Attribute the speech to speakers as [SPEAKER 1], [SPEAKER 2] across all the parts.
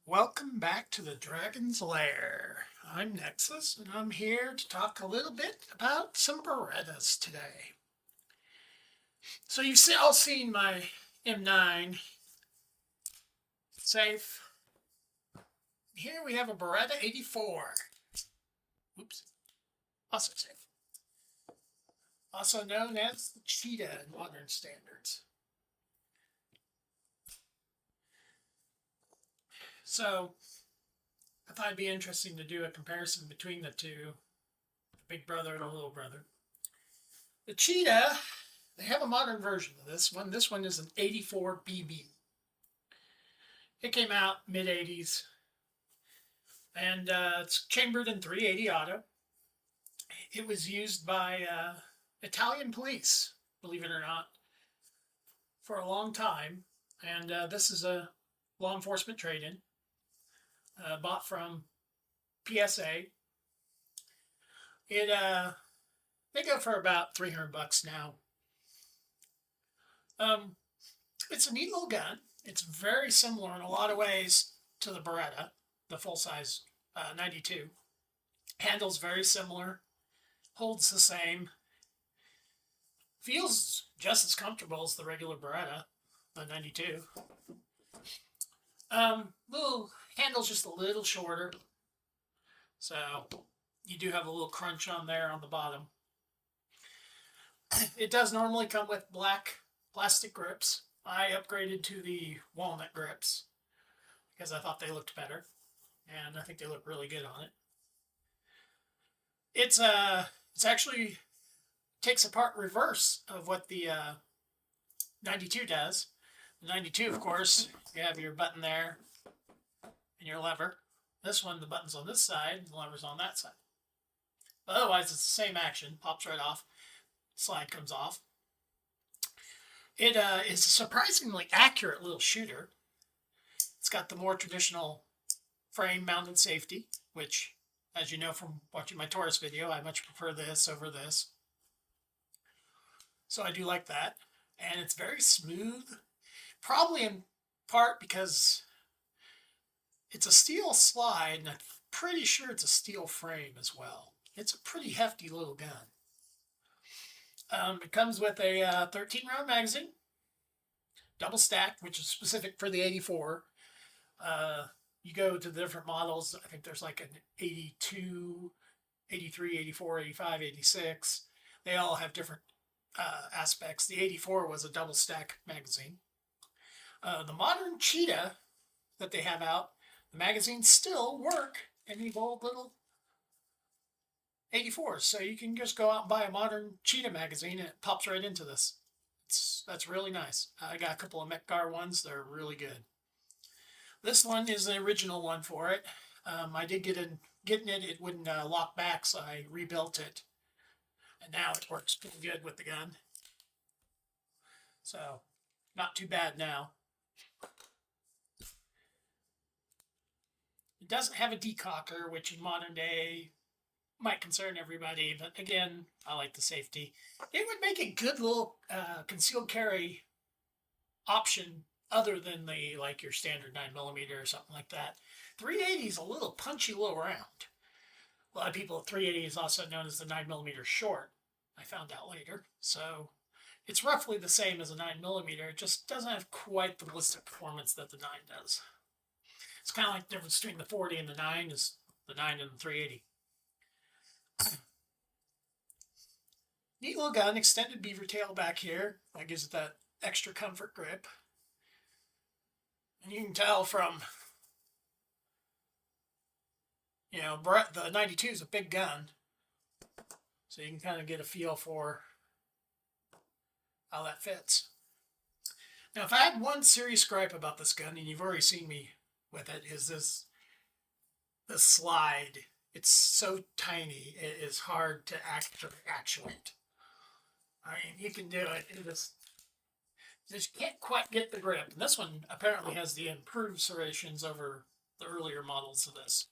[SPEAKER 1] Welcome back to the Dragon's Lair. I'm Nexus, and I'm here to talk a little bit about some Berettas today. So you've all seen my M9 safe. Here we have a Beretta 84. Oops. Also safe. Also known as the Cheetah in modern standards. So I thought it'd be interesting to do a comparison between the two, the big brother and the little brother. The Cheetah, they have a modern version of this one. This one is an 84 BB. It came out mid 80s, and it's chambered in 380 auto. It was used by Italian police, believe it or not, for a long time. And this is a law enforcement trade-in, bought from PSA. They go for about $300 now. It's a neat little gun. It's very similar in a lot of ways to the Beretta, the full-size 92. Handles very similar, holds the same, feels just as comfortable as the regular Beretta, the 92. Little handle's just a little shorter, so you do have a little crunch on there on the bottom. It does normally come with black plastic grips. I upgraded to the walnut grips because I thought they looked better, and I think they look really good on it. It's actually takes apart reverse of what the 92 does. The 92, of course, you have your button there and your lever. This one, the button's on this side, the lever's on that side. But otherwise, it's the same action. Pops right off. Slide comes off. It is a surprisingly accurate little shooter. It's got the more traditional frame-mounted safety, which, as you know from watching my Taurus video, I much prefer this over this. So I do like that. And it's very smooth, probably in part because it's a steel slide, and I'm pretty sure it's a steel frame as well. It's a pretty hefty little gun. It comes with a 13-round magazine, double stack, which is specific for the 84. You go to the different models. I think there's like an 82, 83, 84, 85, 86. They all have different aspects. The 84 was a double stack magazine. The modern Cheetah that they have out, the magazines still work in the old little 84s. So you can just go out and buy a modern Cheetah magazine and it pops right into this. That's really nice. I got a couple of Metgar ones. They're really good. This one is the original one for it. I did getting it. It wouldn't lock back, so I rebuilt it. And now it works pretty good with the gun. So, not too bad now. It doesn't have a decocker, which in modern day might concern everybody, but again, I like the safety. It would make a good little concealed carry option other than like your standard 9mm or something like that. 380 is a little punchy little round. A lot of people, 380 is also known as the 9mm short, I found out later. So it's roughly the same as a 9mm, it just doesn't have quite the ballistic performance that the 9 does. It's kind of like the difference between the 40 and the 9 is the 9 and the 380. Neat little gun, extended beaver tail back here. That gives it that extra comfort grip. And you can tell from, the 92 is a big gun. So you can kind of get a feel for how that fits. Now, if I had one serious gripe about this gun, and you've already seen me with it, is this slide. It's so tiny, it is hard to actuate. I mean, you can do it. It just can't quite get the grip. And this one apparently has the improved serrations over the earlier models of this.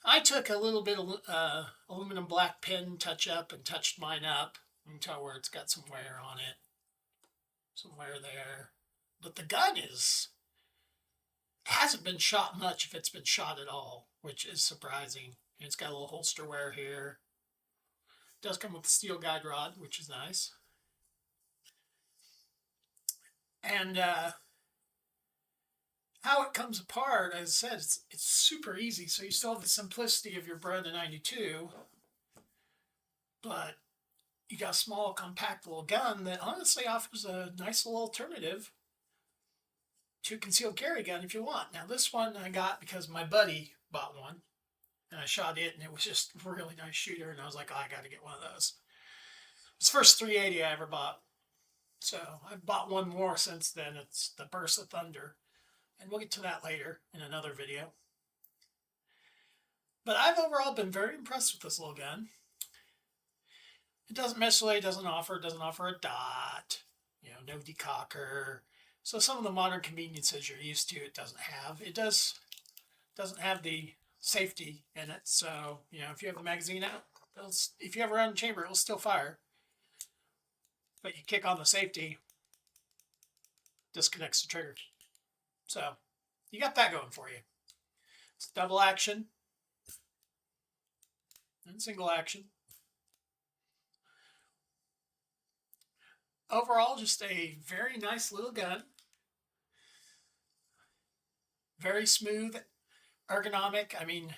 [SPEAKER 1] I took a little bit of aluminum black pin touch up and touched mine up. You can tell where it's got some wear on it. Some wear there. But the gun hasn't been shot much, if it's been shot at all, which is surprising. And it's got a little holster wear here. It does come with a steel guide rod, which is nice. And how it comes apart, as I said, it's super easy. So you still have the simplicity of your Beretta 92, but you got a small, compact little gun that honestly offers a nice little alternative to a concealed carry gun if you want. Now, this one I got because my buddy bought one, and I shot it, and it was just a really nice shooter, and I was like, oh, I got to get one of those. It's the first 380 I ever bought. So I've bought one more since then. It's the Burst of Thunder, and we'll get to that later in another video. But I've overall been very impressed with this little gun. It doesn't offer a dot, no decocker. So some of the modern conveniences you're used to, it doesn't have. It doesn't have the safety in it. So, if you have the magazine out, if you have a round chamber, it'll still fire. But you kick on the safety, disconnects the trigger. So you got that going for you. It's double action and single action. Overall, just a very nice little gun. Very smooth, ergonomic. I mean,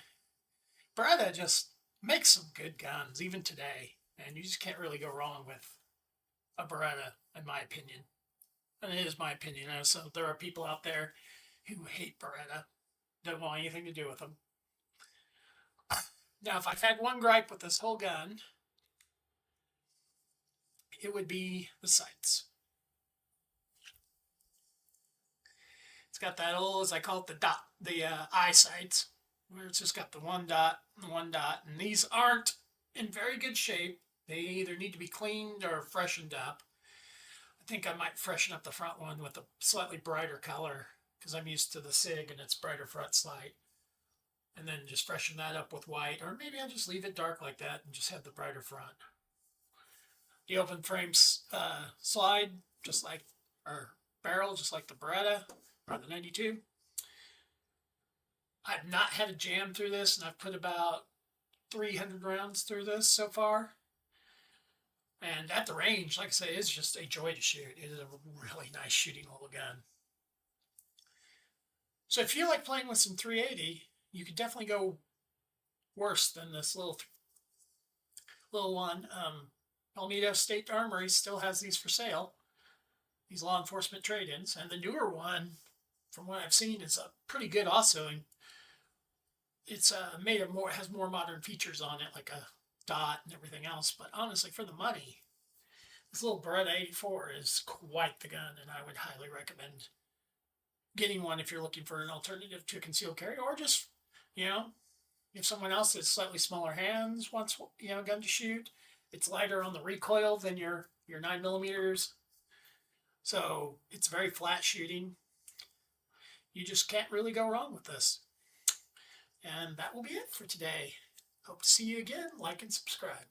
[SPEAKER 1] Beretta just makes some good guns, even today. And you just can't really go wrong with a Beretta, in my opinion. And it is my opinion. So there are people out there who hate Beretta, don't want anything to do with them. Now, if I've had one gripe with this whole gun, it would be the sights. It's got that old, as I call it, the eye sights, where it's just got the one dot and one dot. And these aren't in very good shape. They either need to be cleaned or freshened up. I think I might freshen up the front one with a slightly brighter color, because I'm used to the SIG and its brighter front sight. And then just freshen that up with white, or maybe I'll just leave it dark like that and just have the brighter front. The open frame slide, or barrel, just like the Beretta or the 92. I've not had a jam through this, and I've put about 300 rounds through this so far. And at the range, like I say, it's just a joy to shoot. It is a really nice shooting little gun. So if you like playing with some 380, you could definitely go worse than this little one. Palmetto State Armory still has these for sale, these law enforcement trade-ins. And the newer one, from what I've seen, is pretty good also. And it's has more modern features on it, like a dot and everything else. But honestly, for the money, this little Beretta 84 is quite the gun, and I would highly recommend getting one if you're looking for an alternative to a concealed carry, or just, if someone else has slightly smaller hands wants, a gun to shoot. It's lighter on the recoil than your 9mm. So it's very flat shooting. You just can't really go wrong with this. And that will be it for today. Hope to see you again. Like and subscribe.